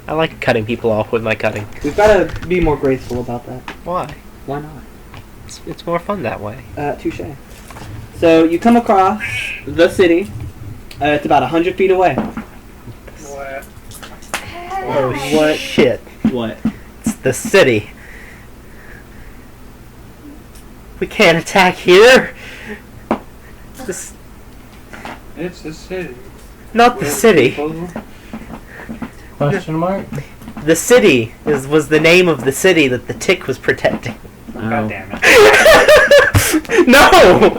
I like cutting people off with my cutting. We've got to be more graceful about that. Why? Why not? It's more fun that way. Touche. So you come across the city. It's about 100 feet away. What? Oh, what? Shit. What? It's the city. We can't attack here. It's the city. Not the city. Question mark? The city was the name of the city that the tick was protecting. God damn it. No!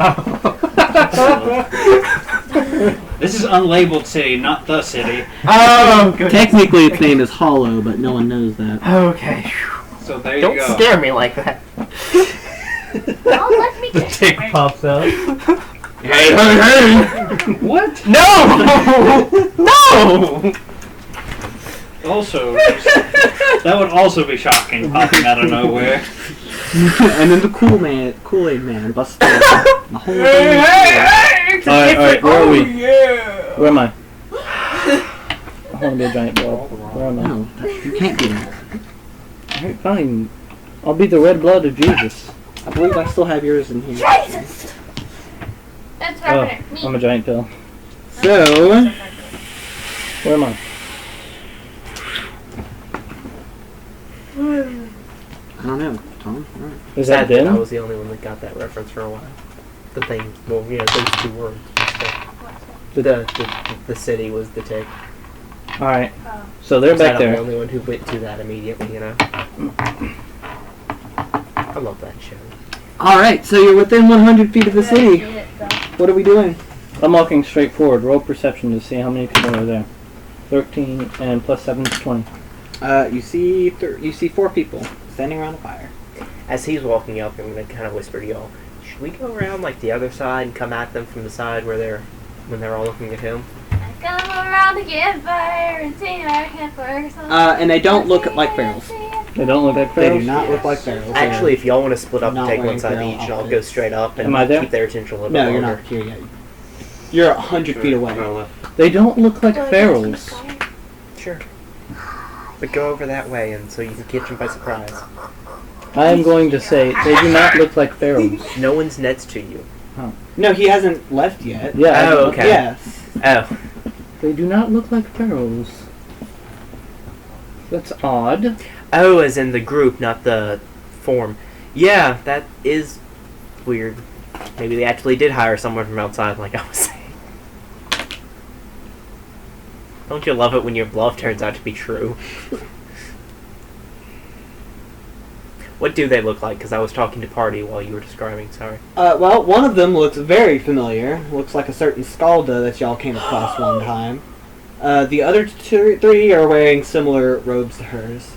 This is unlabeled city, not the city. Oh, good. Technically, its name is Hollow, but no one knows that. Okay. So there Don't you go. scare me like that. Don't let me The tick pops out. Hey, hey, hey! What? No! No! Also, that would also be shocking, popping out of nowhere. And then the Kool-Aid Man busts in. The whole thing. Alright, where are we? Yeah. Where am I? I want to be a giant ball. Where am I? No, you can't do that. Alright, fine. I'll be the red blood of Jesus. I believe I still have yours in here. Jesus! That's Oh, right. I'm a giant pill. So, Where am I? I don't know, Tom. All right. Is that Sad that I Den? was the only one that got that reference for a while. The thing, well, you know, those two words. The city was the tick. Alright. So they're back I'm the there. only one who went to that immediately, you know. I love that show. All right, so you're within 100 feet of the city. What are we doing? I'm walking straight forward. Roll perception to see how many people are there. 13 and plus 7 is 20. You see 4 people standing around a fire. As he's walking up, I'm gonna kind of whisper to y'all. Should we go around like the other side and come at them from the side when they're all looking at him? Come around the campfire and sing our campfire song. And they don't look like barrels. They don't look like They pharaohs? do not look like barrels. Actually, if y'all want to split up and Not take one wearing side barrel each, and I'll go outfits. straight up and Am I there? keep their attention a little No, bit you're longer. not here yet. You're 100 feet away. They don't look like pharaohs. Sure. But go over that way, and so you can catch them by surprise. I am going to say they do not look like pharaohs. No one's next to you. No, he hasn't left yet. Yeah. Oh, okay. Yes. Oh. They do not look like pharaohs. That's odd. Oh, as in the group, not the form. Yeah, that is weird. Maybe they actually did hire someone from outside, like I was saying. Don't you love it when your bluff turns out to be true? What do they look like? Because I was talking to Party while you were describing, sorry. Well, one of them looks very familiar. Looks like a certain Skalda that y'all came across one time. The other 3 are wearing similar robes to hers.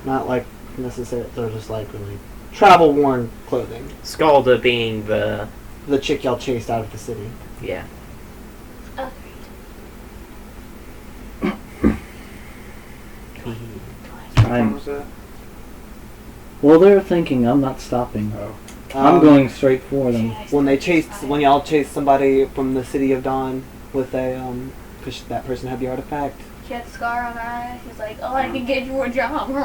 Not like necessarily, they're just like really travel-worn clothing. Skalda being the... The chick y'all chased out of the city. Yeah. I'm, well, they're thinking I'm not stopping. I'm Um, going straight for them. When y'all chased somebody from the city of Dawn with a, cause that person had the artifact. She had a scar on her eye. She's like, oh, I can get you a job. That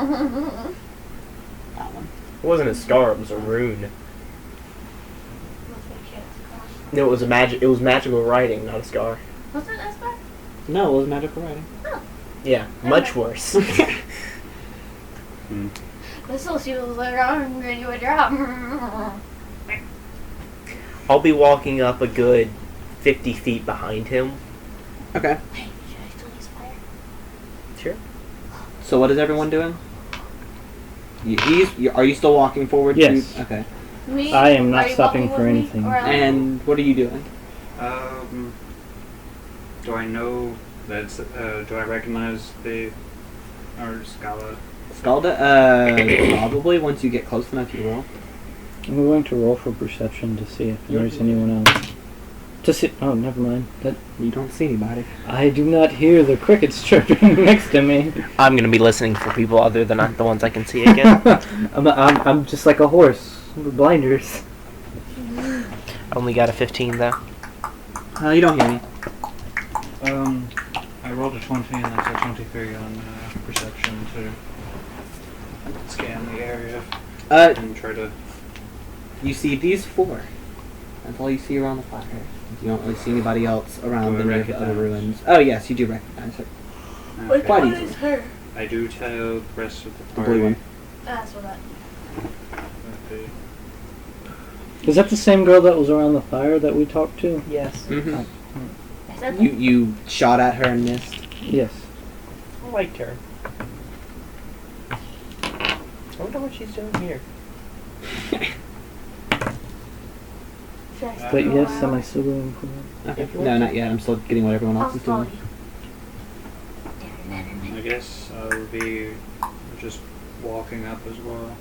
one. It wasn't a scar, it was a rune. No, it was it was magical writing, not a scar. Was it a scar? No, it was magical writing. Yeah, much worse. This little she was like, I'm gonna get you a job. I'll be walking up a good 50 feet behind him. Okay. Hey, should I still use fire? Sure. So what is everyone doing? Are you still walking forward? Yes. Okay. Me? I am not Are you stopping walking for with me, anything. or am I- And what are you doing? Do I know that's, do I recognize our Scala? Skalda? Probably once you get close enough you will. I'm going to roll for perception to see if there's anyone else. To see. Oh, never mind. That You don't see anybody. I do not hear the crickets chirping next to me. I'm gonna be listening for people other than the ones I can see again. I'm just like a horse with blinders. Only got a 15 though. You don't hear me. I rolled a 20 and that's a 23 on perception to scan the area and try to... You see these 4. That's all you see around the fire. You don't really see anybody else around Do I any of the other recognize? ruins. Oh yes, you do recognize her. Which Quite one easily. is her? I do tell the rest of the The party. blue one. That's what that. Okay. Is that the same girl that was around the fire that we talked to? Yes. Mm-hmm. Is that You shot at her and missed. Yes. I liked her. I wonder what she's doing here. Should I But still But yes, go am I out? still going for it? Okay. No, not yet. I'm still getting what everyone I'll else is follow doing. you. I guess I'll be just walking up as well.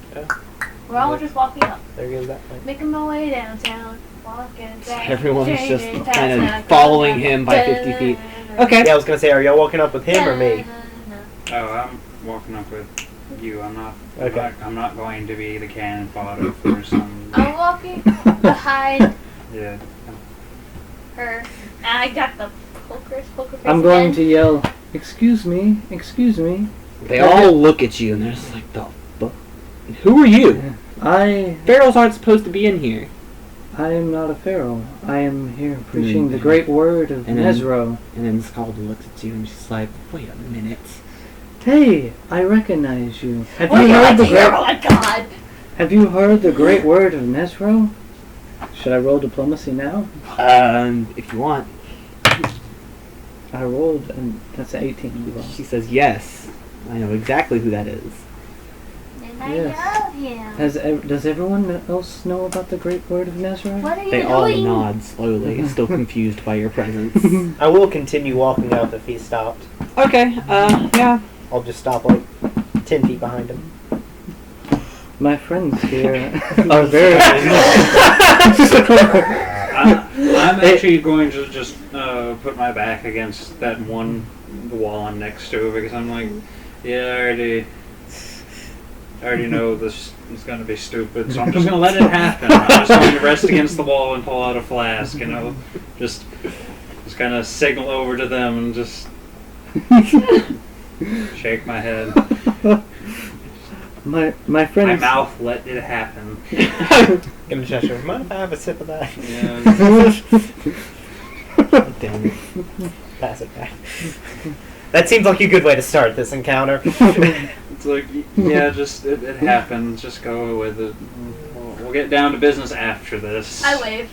We're all just walking up, There goes that way. making my way downtown, walking back. Everyone's just changing kind of past following him by 50 feet. Okay. Yeah, I was gonna say, are y'all walking up with him or me? Oh, I'm walking up with you. I'm not. Okay. I'm not going to be the cannon fodder for some. I'm walking behind Yeah. her. And I got the poker face. I'm going to again. yell, excuse me, excuse me. They all look at you and they're just like, the fuck? Who are you? I Pharaohs aren't supposed to be in here. am not a pharaoh. I am here preaching the great word of And then- Nezro. And then Scalda looks at you and she's like, wait a minute. Hey, I recognize you. Have What you are heard the you here? Oh great? my god! Have you heard the great word of Nezro? Should I roll diplomacy now? If you want. I rolled, and that's an 18. You lost. She says, yes. I know exactly who that is. And I Yes. love him. Does everyone else know about the great word of Nezro? What are you They all doing? nod slowly, still confused by your presence. I will continue walking up if he stopped. Okay, yeah. I'll just stop like 10 feet behind him. My friends here are very. I'm actually going to just put my back against that one wall I'm next to because I'm like, yeah, I already know this is going to be stupid, so I'm just going to let it happen. I'm just going to rest against the wall and pull out a flask, just kind of signal over to them and just shake my head. My My friends. mouth let it happen. Give him a gesture. Mind if I have a sip of that? Yeah. Damn it. Pass it back. That seems like a good way to start this encounter. It's like, yeah, just it happened. Just go with it. We'll get down to business after this. I wave.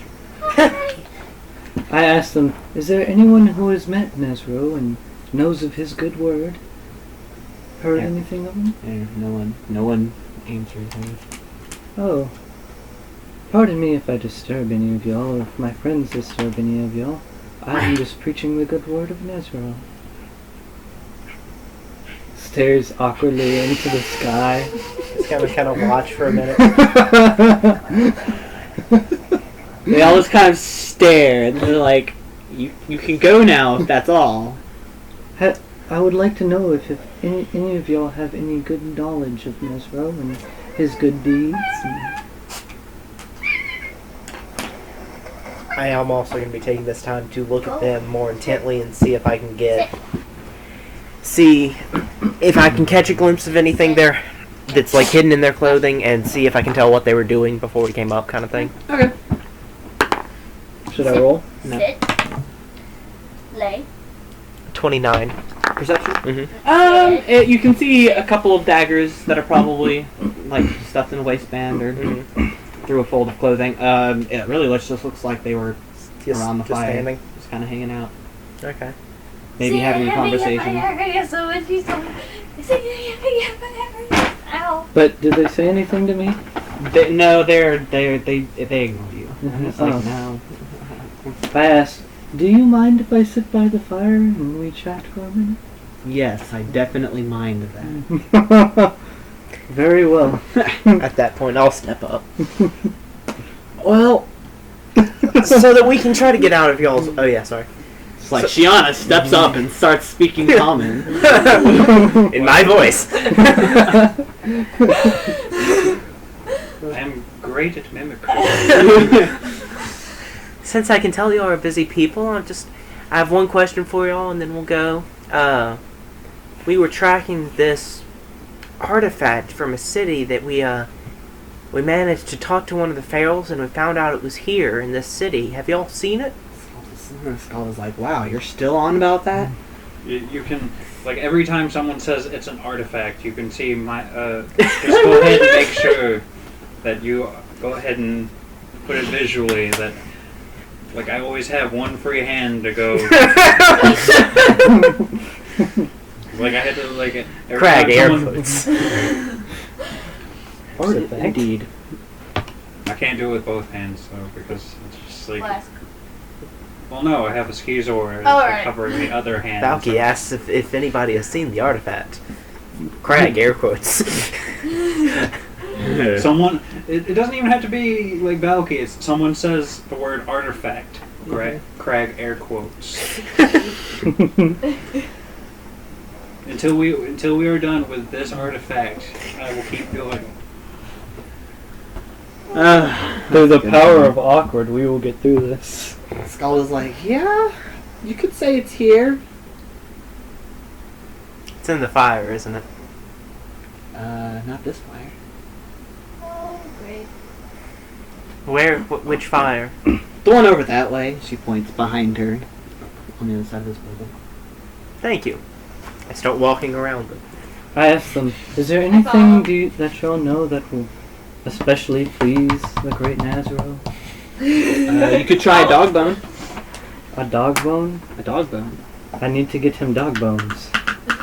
I asked them, is there anyone who has met Nezro and knows of his good word? Heard Yeah. anything of him? And no one answers me. Oh. Pardon me if I disturb any of y'all, or if my friends disturb any of y'all. I'm just preaching the good word of Nezro. Stares awkwardly into the sky. Just kind of watch for a minute. They all just kind of stare and they're like, you can go now if that's all. I would like to know if any of y'all have any good knowledge of Nezro and his good deeds. I am also going to be taking this time to look at them more intently and see if I can catch a glimpse of anything there that's like hidden in their clothing, and see if I can tell what they were doing before we came up, kind of thing. Okay. Should I roll? No. Sit. Lay. 29. Perception? Mm-hmm. You can see a couple of daggers that are probably like stuffed in a waistband or through a fold of clothing. It really just looks like they were around the fire, standing. just kind of hanging out, Okay. maybe having a conversation. Ow. But did they say anything to me? They ignore you. And it's like, Oh. no. I asked, do you mind if I sit by the fire and we chat for a minute? Yes, I definitely mind that. Very well. At that point, I'll step up. Well, So that we can try to get out of y'all's... Oh, yeah, sorry. it's like Shiana steps up and starts speaking common. In my voice. I'm great at mimicry. Since I can tell y'all are busy people, I have one question for y'all, and then we'll go. we were tracking this artifact from a city that we managed to talk to one of the pharaohs, and we found out it was here in this city. Have y'all seen it? Skull was like, wow, you're still on about that? You can, like, every time someone says it's an artifact, you can see my, just go ahead and make sure that you go ahead and put it visually that, like, I always have one free hand to go. Like, I had to, like, every Crag time air someone- quotes. Artifact. Indeed. I can't do it with both hands, though, because it's just like... Flask. Well, no, I have a skizor right. covering the other hand. Valky asks if anybody has seen the artifact. Crag air quotes. Someone... It doesn't even have to be, like, Valky. It's someone says the word artifact. Crag air quotes. Until we are done with this artifact, I will keep going. Through the power of awkward, we will get through this. Skull is like, yeah, you could say it's here. It's in the fire, isn't it? Not this fire. Oh, great. Which fire? The one over that way. She points behind her on the other side of this building. Thank you. I start walking around it. I asked them, is there anything that y'all know that will especially please the great Nezro? You could try a dog bone. A dog bone? A dog bone. I need to get him dog bones.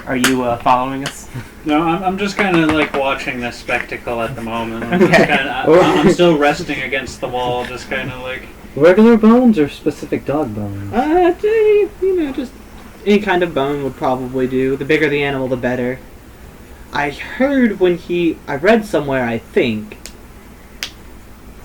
Are you following us? No, I'm just kind of like watching this spectacle at the moment. I'm, Okay. I'm still resting against the wall, just kind of like... Regular bones or specific dog bones? Just any kind of bone would probably do. The bigger the animal, the better. I heard I read somewhere, I think,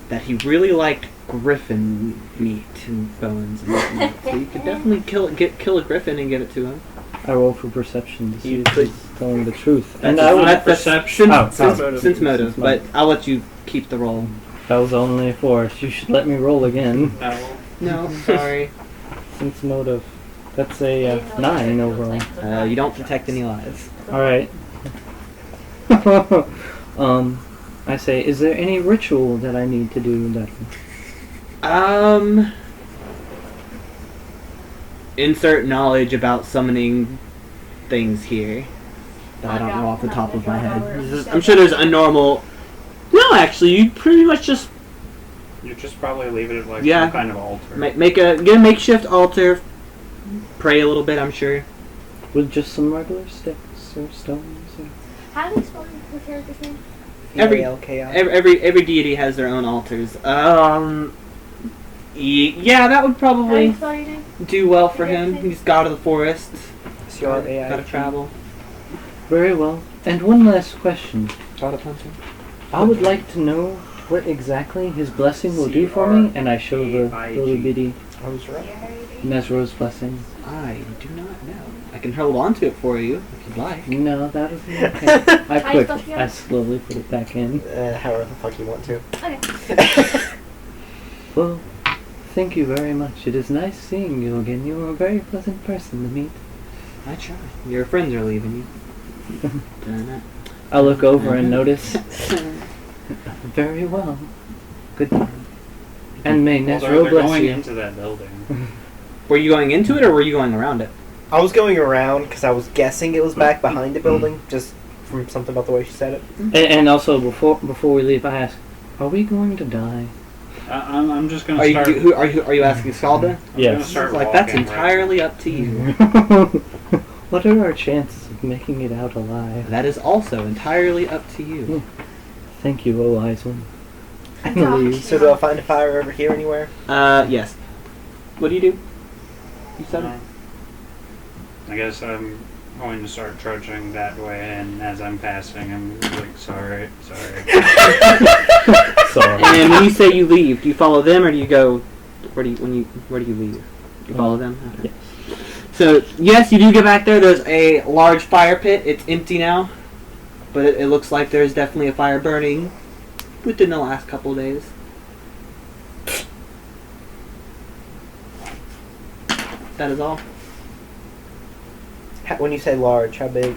that he really liked griffin meat and bones and whatnot. So you could definitely kill a griffin and give it to him. I roll for perception to see You if could- he's telling the truth. That's And I not would, perception. Since motive, but I'll let you keep the roll. that was only 4. You should let me roll again. No. No, sorry. Since motive. That's a 9 overall. You don't detect any lies. Alright. I say, is there any ritual that I need to do that? Insert knowledge about summoning things here that I don't know off the top of my head. I'm sure there's a normal... No, actually, you pretty much just You just probably leave it at like Yeah. some kind of altar. get a makeshift altar, pray a little bit, I'm sure. With just some regular sticks or stones? Or... How do you spell your character's name? Every L-K-I. every deity has their own altars. Yeah, that would How do you probably spell your name? do well for him. He's god of the forest. C-R-A-I. Gotta travel. Very well. And one last question. Gotta punch him. I would like to know what exactly his blessing will do for me, and I show the little bitty I was right. Nezro's blessing. I do not know. I can hold on to it for you if you'd like. No, that is okay. I slowly put it back in. However the fuck you want to. Okay. Well, thank you very much. It is nice seeing you again. You are a very pleasant person to meet. I try. Your friends are leaving you. Dun-dun. I look over and notice. Very well. Good time. And may Well, Nezro they're bless going you. into that building. Were you going into it or were you going around it? I was going around because I was guessing it was back behind the building, just from something about the way she said it. And also, before we leave, I ask, are we going to die? I'm just gonna Are start. are you asking Skalda? I'm Yes. gonna start Like that's walking, entirely up to you. What are our chances of making it out alive? That is also entirely up to you. Thank you, O wise one. So do I find a fire over here anywhere? Yes. What do? You said it. I guess I'm going to start trudging that way, and as I'm passing, I'm like, sorry. Sorry. And when you say you leave, do you follow them or do you go? Where do you leave? You follow them. Okay. Yes. So yes, you do get back there. There's a large fire pit. It's empty now, but it looks like there's definitely a fire burning within the last couple of days. That is all. When you say large, how big?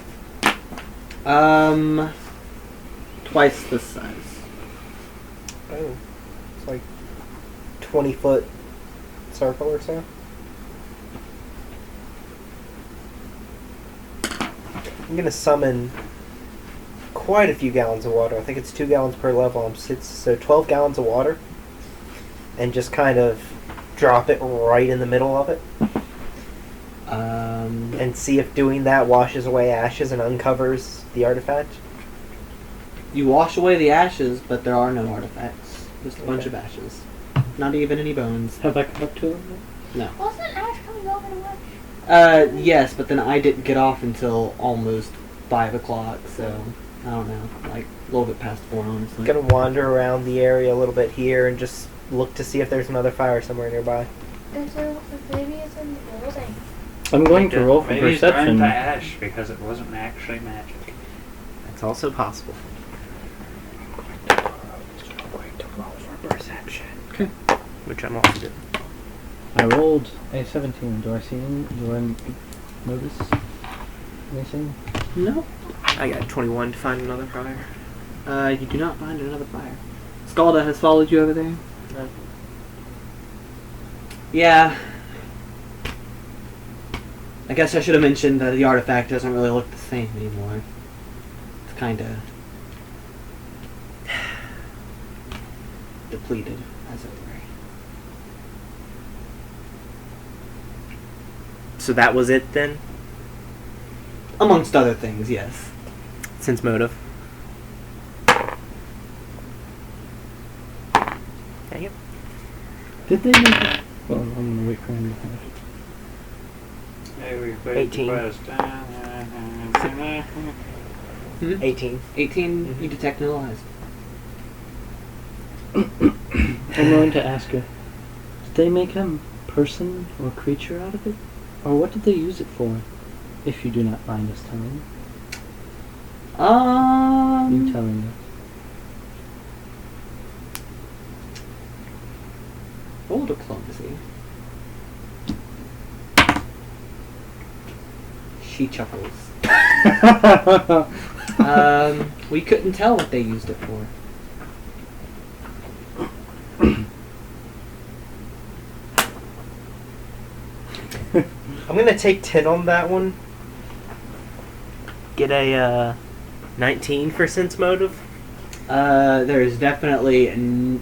Twice this size. Oh, it's like 20-foot circle or so. I'm gonna summon quite a few gallons of water. I think it's 2 gallons per level. So 12 gallons of water, and just kind of drop it right in the middle of it. And see if doing that washes away ashes and uncovers the artifact. You wash away the ashes, but there are no artifacts. Just a bunch of ashes. Not even any bones. Have I come up to it? No. Wasn't Ash coming over to watch? Yes, but then I didn't get off until almost 5 o'clock, so I don't know, like a little bit past 4, honestly. I'm gonna wander around the area a little bit here and just look to see if there's another fire somewhere nearby. Is there maybe it's in the building? I'm going to roll for Maybe it's burned perception. to ash because it wasn't actually magic. That's also possible. I'm going to roll for perception. Okay. Which I'm also doing. I rolled a 17. Do I notice anything? No. I got 21 to find another fire. You do not find another fire. Scalda has followed you over there? No. Yeah. I guess I should have mentioned that the artifact doesn't really look the same anymore. It's kinda depleted, as it were. So that was it then? Amongst other things, yes. Since motive. Dang it. Did they make it? Well, I'm gonna wait for him to finish. Hey, we 18. 18. 18, Mhm. you detect no lies. I'm going to ask her, did they make him person or creature out of it? Or what did they use it for? If you do not mind us telling. You telling us. Roll diplomacy. She chuckles. We couldn't tell what they used it for. I'm gonna take 10 on that one. Get a 19 for sense motive. There is definitely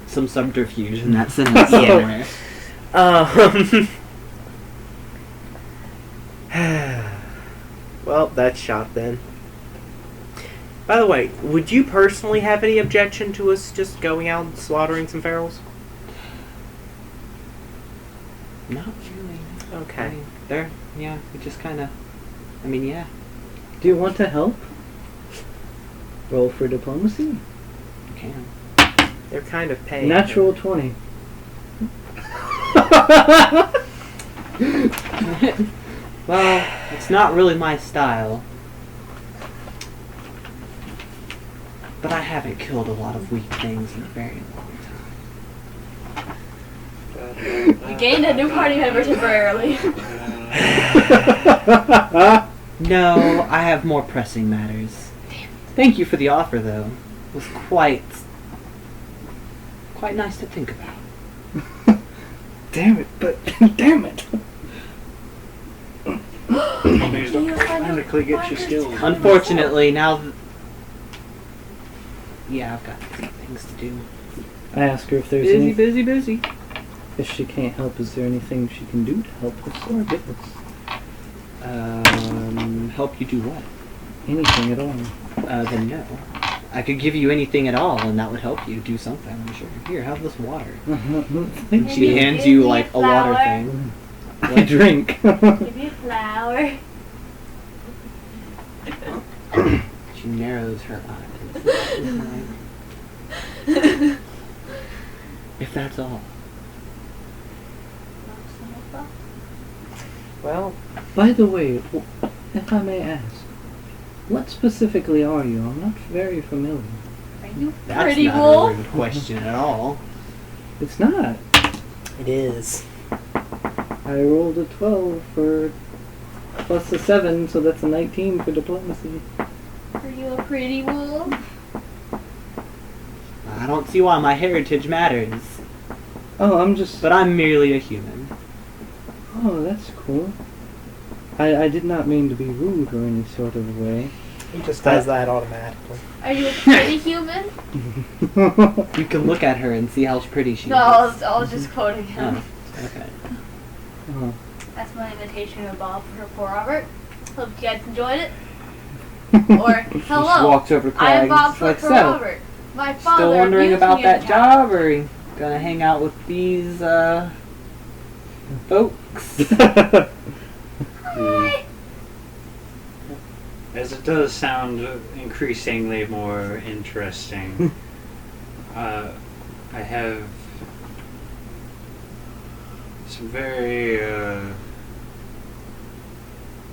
some subterfuge in that sentence Yeah. somewhere. Well, that's shot then. By the way, would you personally have any objection to us just going out and slaughtering some ferals? Not really. I Okay. mean, there, yeah, we just kind of, yeah. Do you want to help? Roll for diplomacy. You can. They're kind of paying. Natural 20. Well, it's not really my style. But I haven't killed a lot of weak things in a very long time. You gained a new party member temporarily. No, I have more pressing matters. Thank you for the offer, though. It was quite nice to think about. Damn it, but damn it. Please don't technically get your skills. Unfortunately, now yeah, I've got things to do. I ask her if there's Busy. if she can't help, is there anything she can do to help us or get us? Help you do what? Anything at all. Then no. I could give you anything at all, and that would help you do something, I'm sure. Here, have this water. Thank She you. hands Maybe you, a like, a water flower. thing. I drink. Maybe a flower. She narrows her eyes. If that's all. Well, By the way, if I may ask, what specifically are you? I'm not very familiar. Are you That's pretty not wolf? a rude question at all. It's not. it is. I rolled a 12 for plus a 7, so that's a 19 for diplomacy. Are you a pretty wolf? I don't see why my heritage matters, Oh, I'm just... but I'm merely a human. Oh, that's cool. I did not mean to be rude or any sort of way. He just does that automatically. Are you a pretty human? You can look at her and see how pretty she No, is. I was just quoting him. Oh, okay. Oh. That's my imitation of Bob for poor Robert. Hope you guys enjoyed it. Or, She just hello, walks over to Craig. I'm Bob She's for like, poor so, Robert. My father still wondering abused about me as that a child. job, or are you gonna hang out with these, folks? Hi. As it does sound increasingly more interesting, I have some very,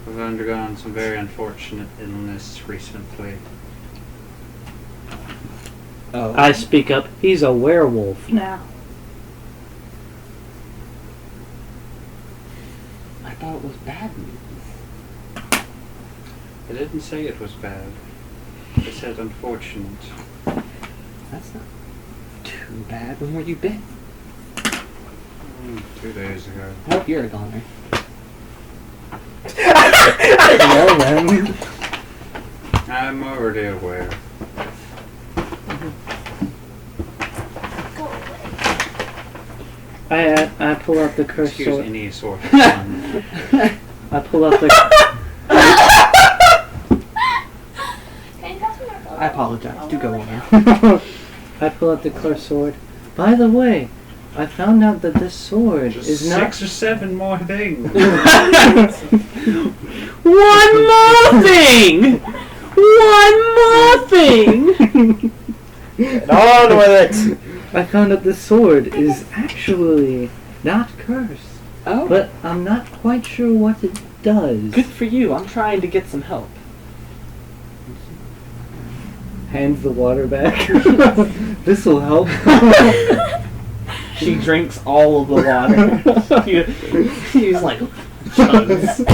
I've undergone some very unfortunate illness recently. Oh. I speak up. He's a werewolf now. I thought it was bad news. I didn't say it was bad. I said unfortunate. That's not too bad. When were you bit? 2 days ago. I hope you're a goner. Well then. I'm already aware. Go away. I pull out the cursed Excuse sword. any sort of fun. I pull out the... Can you pass me your phone? I apologize. Do go on. I pull out the cursed sword. By the way, I found out that this sword Just is not... 6 or 7 more things. One more thing! One more thing! Get on with it! I found out this sword is actually not cursed. Oh, But I'm not quite sure what it does. good for you. I'm trying to get some help. Hands the water back. This'll help. She drinks all of the water. She's like, chugs.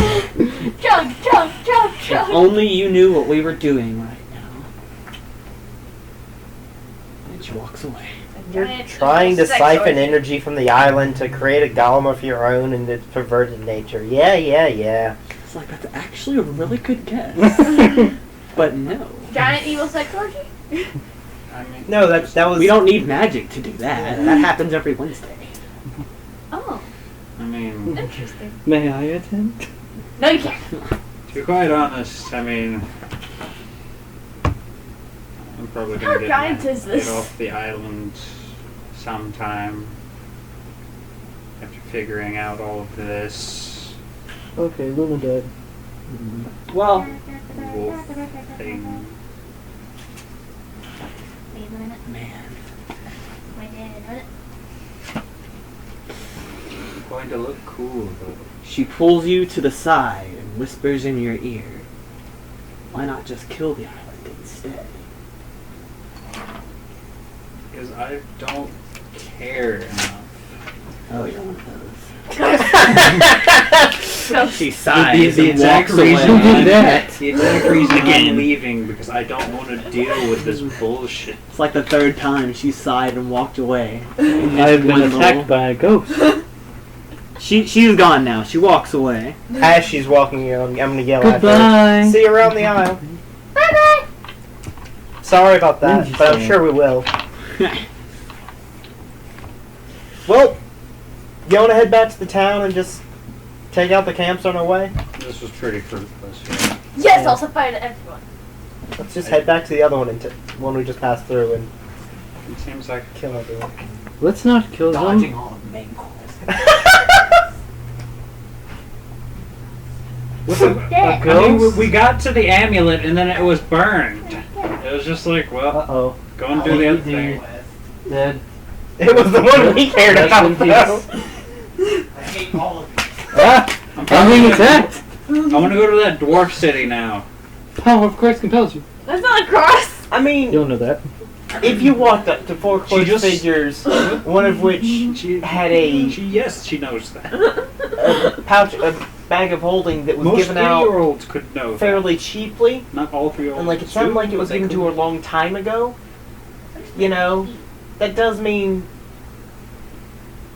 Chug, chug, chug, If chug. only you knew what we were doing right now. And she walks away. You're Giant trying to sex siphon orgy. energy from the island to create a golem of your own and its perverted nature. Yeah. It's like, that's actually a really good guess. But no. Giant evil sex orgy? I mean, No, that was... We don't need magic to do that. That happens every Wednesday. Oh, I mean, interesting. May I attend? No, you can't. to be quite honest, I mean, I'm probably How gonna giant is get this? off the island sometime after figuring out all of this Okay, Luna died. Well, wolf thing. Wait a minute. man. Wait a minute. Going to look cool though. She pulls you to the side and whispers in your ear. Why not just kill the island instead? Because I don't care enough. Oh, you're one of those. So, She sighs The and exact walks reason away. Who did that? The exact reason Again. I'm leaving because I don't want to deal with this bullshit. It's like the third time she sighed and walked away. In this I've been one attacked little- by a ghost. She's gone now. She walks away. As she's walking, I'm gonna yell at her. Goodbye. See you around the aisle. bye-bye. Sorry about that, Ninja but I'm style. sure we will. Well, you want to head back to the town and just take out the camps on our way? This was pretty fruitless. Yeah. Yes, I'll set fire to everyone. Let's just head back to the other one and one we just passed through and It seems like kill everyone. Let's not kill Dodging them. all of the main course. Dead. I mean, we got to the amulet and then it was burned. It was just like, well, Uh-oh. go and do the other thing. Dead. It was the one we cared Rest about, in though. I hate all of you. Ah! I'm I'm being gonna- attacked! I want to go to that dwarf city now. Power of Christ compels you. That's not a cross. I mean, You'll know that. if you walked up to four close just- figures, one of which She had a yes, she knows that. pouch, bag of holding that was Most given out 3-year-olds could know fairly cheaply, Not all 3-year-olds. and like it sounded like it was given to her a long time ago. You know, that does mean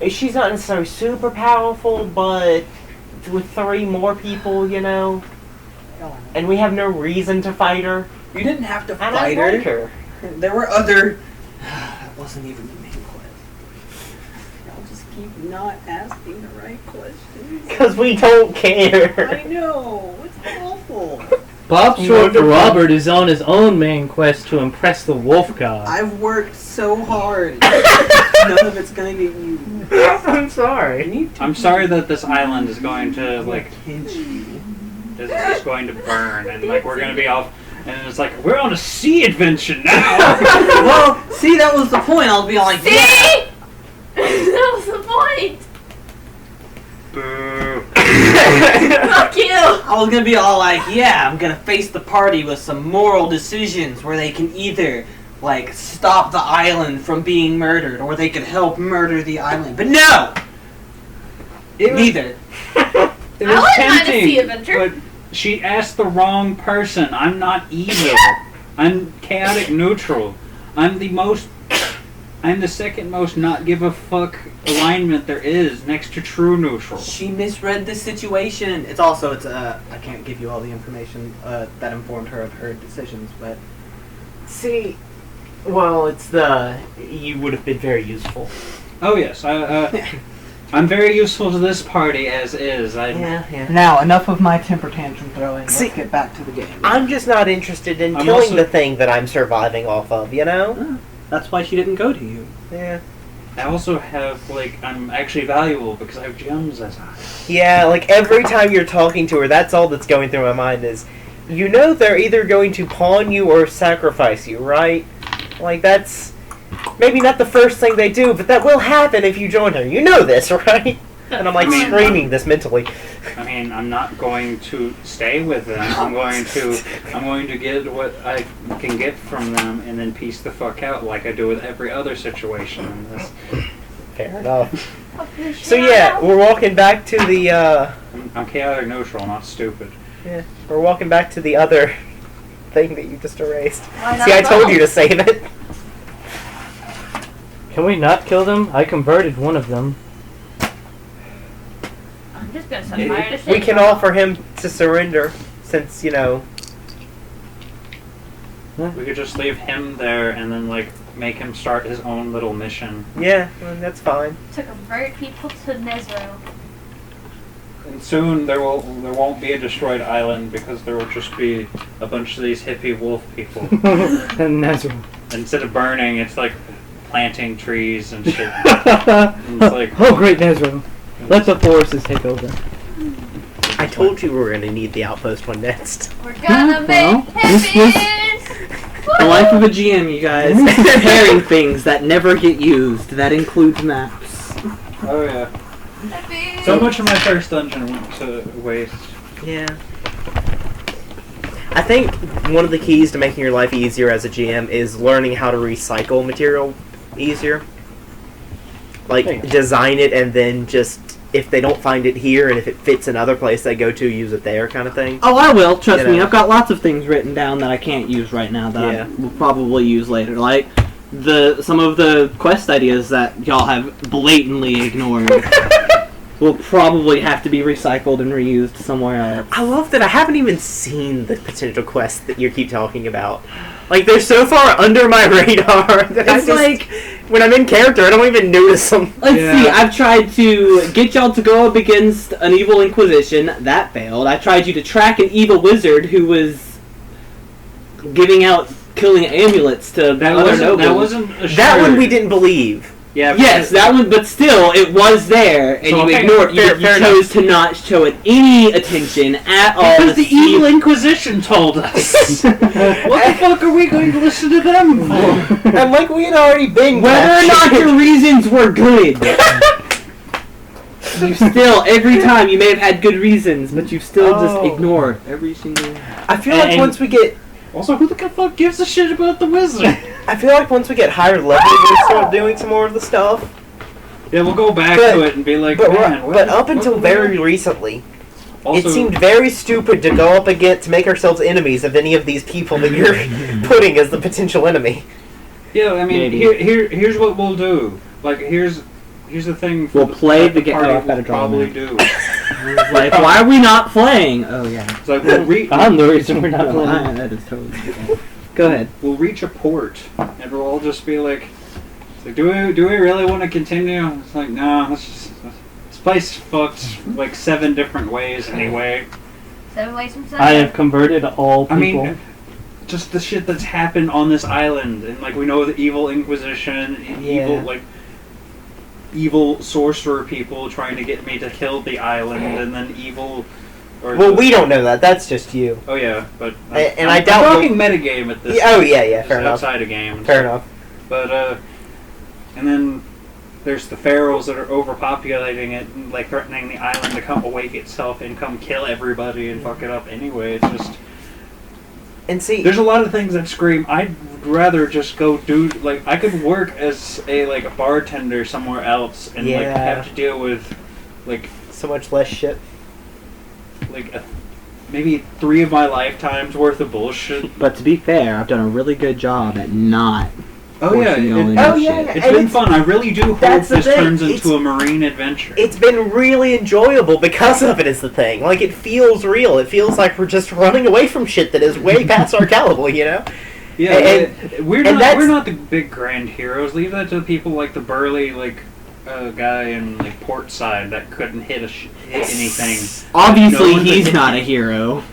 she's not necessarily super powerful, but with 3 more people, you know, and we have no reason to fight her. You didn't have to And fight I like her. There were other... That wasn't even the main quest. Y'all just keep not asking the right questions. Because we don't care. I know. It's awful. Bob Short for Robert is on his own main quest to impress the wolf god. I've worked so hard. None of it's gonna get used. I'm sorry. I'm sorry that this island is going to, like, Pinch you. is just going to burn, and, like, we're going to be off, and it's like, we're on a sea adventure now! Well, see, that was the point. I'll be like, See? yeah. That was the point. Boo. Fuck you. I was gonna be all like, yeah, I'm gonna face the party with some moral decisions where they can either, like, stop the island from being murdered, or they could help murder the island. But no! Neither. It I was wouldn't mind a tempting, sea adventure. but she asked the wrong person. I'm not evil. I'm chaotic neutral. I'm the second most not give a fuck alignment there is, next to true neutral. She misread the situation. It's I can't give you all the information that informed her of her decisions, but... See, well, you would have been very useful. Oh yes, I'm very useful to this party as is. Yeah. Now, enough of my temper tantrum throwing. See, Let's get back to the game. I'm just not interested in I'm killing also- the thing that I'm surviving off of, you know? That's why she didn't go to you. Yeah. I also have, like, I'm actually valuable because I have gems as I. Yeah, like every time you're talking to her, that's all that's going through my mind is, you know they're either going to pawn you or sacrifice you, right? Like, that's maybe not the first thing they do, but that will happen if you join her. You know this, right? And I'm like screaming this mentally. I mean, I'm not going to stay with them. I'm going to get what I can get from them and then piece the fuck out like I do with every other situation in this. Fair enough. So yeah, we're walking back to the, I'm chaotic neutral, not stupid. yeah, we're walking back to the other thing that you just erased. Why not See, I told both? you to save it. Can we not kill them? I converted one of them. I'm just gonna set fire to We shit. can offer him to surrender, since, you know... We could just leave him there and then, like, make him start his own little mission. Yeah, well, that's fine. To convert people to Nezro. And soon there won't be a destroyed island because there will just be a bunch of these hippie wolf people. And Nezro. Instead of burning, it's like planting trees and shit. And it's like, Oh, great Nezro. Let the forces take over. I told you we were going to need the outpost one next. We're gonna well, make this hippies! The life of a GM, you guys. Preparing things that never get used. That includes maps. oh yeah. Hippies! So much of my first dungeon went to waste. Yeah. I think one of the keys to making your life easier as a GM is learning how to recycle material easier. Like, design it and then just, if they don't find it here and if it fits another place they go to, use it there kind of thing. Oh, I will. Trust You me. know. I've got lots of things written down that I can't use right now that Yeah. I will probably use later. Like some of the quest ideas that y'all have blatantly ignored will probably have to be recycled and reused somewhere else. I love that I haven't even seen the potential quests that you keep talking about. Like, they're so far under my radar that It's like, when I'm in character, I don't even notice them. let's Yeah. see, I've tried to get y'all to go up against an evil inquisition. That failed. I tried you to track an evil wizard who was giving out killing amulets to That other wasn't nobles. assured. That one we didn't believe. Yeah. Yes, that one, but still, it was there, and So, you okay, ignored. You fair chose to not show it any attention at all. Because to the see- evil Inquisition told us. What the fuck are we going to listen to them for? And like we had already been. Whether or not your reasons were good, you still every time you may have had good reasons, but you still just Oh. ignored every single. I feel like and- once we get, Also, who the fuck gives a shit about the wizard? I feel like once we get higher level, we start doing some more of the stuff. Yeah, we'll go back But- to it and be like, But, man, but up until very recently, Also, it seemed very stupid to go up against to make ourselves enemies of any of these people that you're putting as the potential enemy. yeah, I mean, Maybe. here's what we'll do. Like, here's the thing. We'll play the game. game. Oh, I've got to We'll draw probably mine. do. It's like, why are we not playing? Oh yeah. It's like we'll I'm the reason we're not No, playing. that is totally okay. Go ahead. we'll reach a port, and we'll all just be like, it's like, do we really want to continue? It's like, no, this place fucked like 7 different ways anyway. 7 ways from Sunday. I have converted all people. I mean, just the shit that's happened on this island, and like we know the evil Inquisition, and evil sorcerer people trying to get me to kill the island, and then evil. Well, we don't know that. That's just you. Oh yeah, but I doubt I'm talking metagame at this. Oh yeah, fair enough. Outside of games. Fair enough. But and then there's the pharaohs that are overpopulating it, and like threatening the island to come awake itself and come kill everybody and fuck it up anyway. It's just. And see, There's a lot of things that scream, I'd rather just go do, like, I could work as a bartender somewhere else and, like, Yeah. have to deal with, like, so much less shit. maybe 3 of my lifetimes worth of bullshit. But to be fair, I've done a really good job at not. Oh yeah, forcing all in oh, this yeah, shit. it's and been fun. I really do hope that's the this thing. turns It's- into a marine adventure. It's been really enjoyable because of it. Is the thing. Like it feels real. It feels like we're just running away from shit that is way past our caliber. You know. yeah, we're not the big grand heroes. Leave that to people like the burly, like, guy in, like, port side that couldn't hit anything. Obviously, No, he's but- not a hero.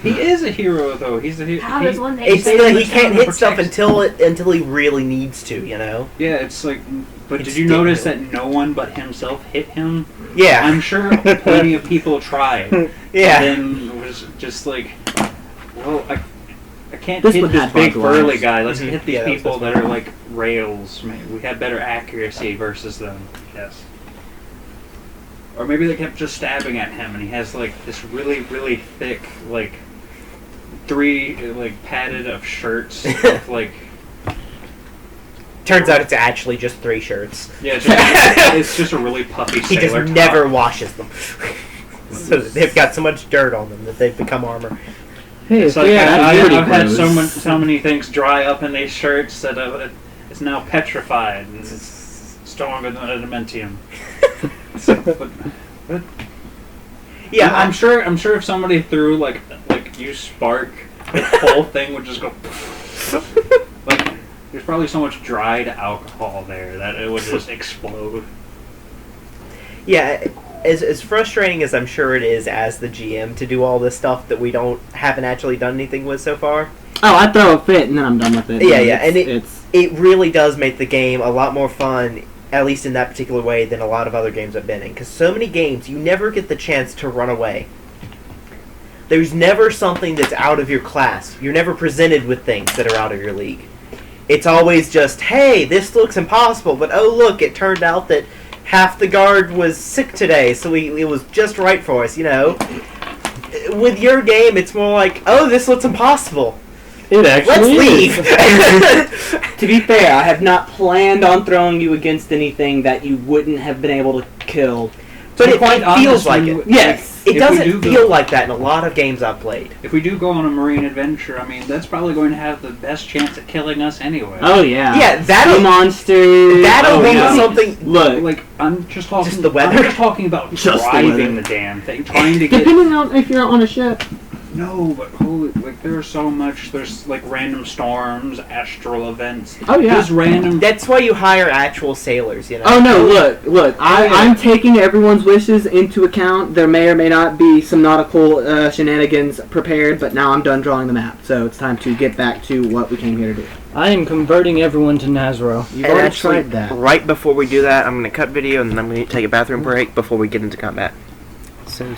He is a hero, though. He's a hero. How does one day It's say that the he can't town hit stuff protects- until he really needs to. You know. Yeah, it's like, but It's did you notice different. that no one but himself hit him? Yeah. I'm sure plenty of people tried. Yeah. And then was just like, well, I can't This hit one this had big bug burly lines. guy. Let's Mhm. hit these Yeah, that was people this that one. are like rails. We had better accuracy versus them. Yes. Or maybe they kept just stabbing at him, and he has like this really, really thick, like 3 like padded of shirts, with, like. Turns out it's actually just 3 shirts. Yeah, it's just a really puffy He sailor just top. never washes them. So they've got so much dirt on them that they've become armor. Hey, It's if like we yeah, had- that's pretty I've had gross. so many things dry up in these shirts that it's now petrified and it's stronger than adamantium. But Yeah, I'm sure if somebody threw like you spark, the whole thing would just go. Like there's probably so much dried alcohol there that it would just explode. Yeah, as frustrating as I'm sure it is as the GM to do all this stuff that we haven't actually done anything with so far. Oh, I throw a fit and then I'm done with it. Yeah, yeah, and it's it really does make the game a lot more fun, at least in that particular way, than a lot of other games I've been in. Because so many games, you never get the chance to run away. There's never something that's out of your class. You're never presented with things that are out of your league. It's always just, hey, this looks impossible, but oh look, it turned out that half the guard was sick today, so it was just right for us, you know. With your game, it's more like, oh, this looks impossible. it actually Let's is. leave. To be fair, I have not planned on throwing you against anything that you wouldn't have been able to kill. But To be it quite feels honest, like when it. Yes. It If we doesn't do feel go- like that in a lot of games I've played. If we do go on a marine adventure, I mean that's probably going to have the best chance at killing us anyway. Oh yeah. Yeah, that'll- Sea monsters. That'll Oh, be yeah. something. Look. Like I'm just talking. Just the weather? I'm just talking about Just the driving weather. the damn thing, trying to get. Depending on if you're on a ship. No, but holy, like there's so much. There's like random storms, astral events. Oh yeah. Just random. That's why you hire actual sailors, you know. Oh no! Look! yeah. I'm taking everyone's wishes into account. There may or may not be some nautical shenanigans prepared, but now I'm done drawing the map, so it's time to get back to what we came here to do. I am converting everyone to Nezro. You've And already actually, tried that. right before we do that, I'm going to cut video and then I'm going to take a bathroom break before we get into combat. So